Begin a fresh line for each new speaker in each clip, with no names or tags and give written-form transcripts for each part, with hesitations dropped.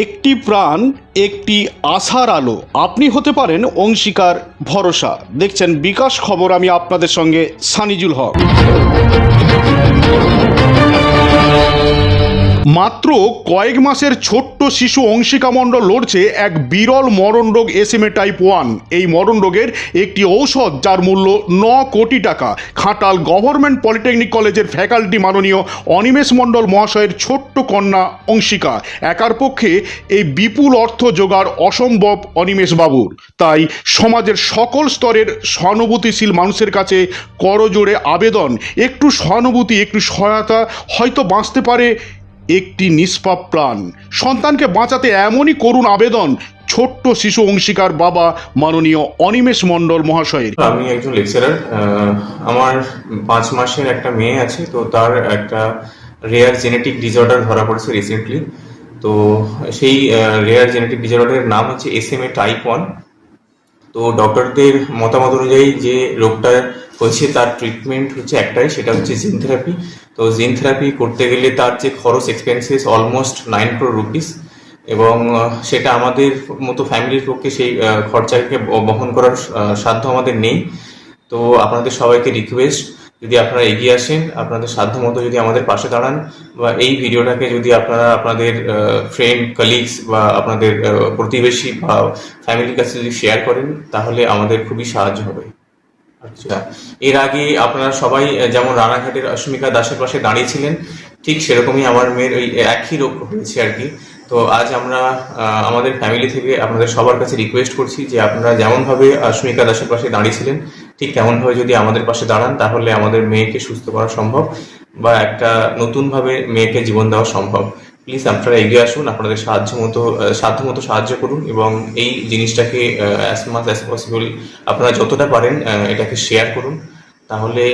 একটি প্রাণ, একটি আশার আলো। আপনি হতে পারেন অংশীকার ভরসা। দেখছেন বিকাশ খবর, আমি আপনাদের সঙ্গে সানিজুল হক। মাত্র কয়েক মাসের ছোট্ট শিশু অংশিকা মণ্ডল লড়ছে এক বিরল মরণরোগ SMA টাইপ 1। এই মরণরোগের একটি ঔষধ যার মূল্য 9 কোটি টাকা। ঘাটাল গভর্নমেন্ট পলিটেকনিক কলেজের ফ্যাকাল্টি মাননীয় অনিমেষ মণ্ডল মহাশয়ের ছোট্ট কন্যা অংশিকা। একার পক্ষে এই বিপুল অর্থ জোগাড় অসম্ভব অনিমেষ বাবুর। তাই সমাজের সকল স্তরের সহানুভূতিশীল মানুষের কাছে করজোড়ে আবেদন, একটু সহানুভূতি, একটু সহায়তা, হয়তো বাঁচতে পারে একটি নিষ্পাপ প্রাণ। সন্তানকে বাঁচাতে এমনই করুণ আবেদন ছোট্ট শিশু অংশিকার বাবা মাননীয় অনিমেষ মণ্ডল মহাশয়ের।
আমি একজন লেকচারার। আমার 5 মাসের একটা মেয়ে আছে, তো তার একটা রেয়ার জেনেটিক ডিসঅর্ডার ধরা পড়েছে রিসেন্টলি। তো সেই রেয়ার জেনেটিক ডিসঅর্ডারের নাম হচ্ছে SMA টাইপ 1। তো ডক্টরদের মতামত অনুযায়ী যে রোগটা হয়েছে তার ট্রিটমেন্ট হচ্ছে একটাই, সেটা হচ্ছে জিন থেরাপি। তো জিন থেরাপি করতে গেলে তার যে খরচ, এক্সপেন্সেস অলমোস্ট 9 crore রুপিস, এবং সেটা আমাদের মতো ফ্যামিলির পক্ষে সেই খরচাকে বহন করার সাধ্য আমাদের নেই। তো আপনাদের সবাইকে রিকোয়েস্ট, যদি আপনারা এগিয়ে আসেন, আপনাদের সাধ্য মতো যদি আমাদের পাশে দাঁড়ান, বা এই ভিডিওটাকে যদি আপনারা আপনাদের ফ্রেন্ড, কলিগস বা আপনাদের প্রতিবেশী বা ফ্যামিলির কাছে যদি শেয়ার করেন, তাহলে আমাদের খুবই সাহায্য হবে। আচ্ছা, এর আগে আপনারা সবাই যেমন রানাঘাটের অস্মিকা দাসের পাশে দাঁড়িয়েছিলেন, ঠিক সেরকমই আমার মেয়ের ওই একই রোগ হয়েছে আর কি। তো আজ আমরা আমাদের ফ্যামিলি থেকে আপনাদের সবার কাছে রিকোয়েস্ট করছি যে আপনারা যেমনভাবে অস্মিকা দাসের পাশে দাঁড়িয়েছিলেন, ঠিক তেমনভাবে যদি আমাদের পাশে দাঁড়ান, তাহলে আমাদের মেয়েকে সুস্থ করা সম্ভব, বা একটা নতুনভাবে মেয়েকে জীবন দেওয়া সম্ভব। প্লিজ আপনারা এগিয়ে আসুন, আপনাদের সাধ্য মতো সাহায্য করুন, এবং এই জিনিসটাকে অ্যাজ মাচ অ্যাজ পসিবল আপনারা যতটা পারেন এটাকে শেয়ার করুন। তাহলে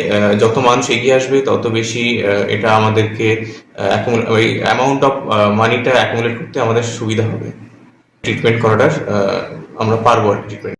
যত মানুষ এগিয়ে আসবে, তত বেশি এটা আমাদেরকে ওই অ্যামাউন্ট অফ মানিটা অ্যাকুমুলেট করতে আমাদের সুবিধা হবে। ট্রিটমেন্ট করাটার আমরা পারবো আর ট্রিটমেন্ট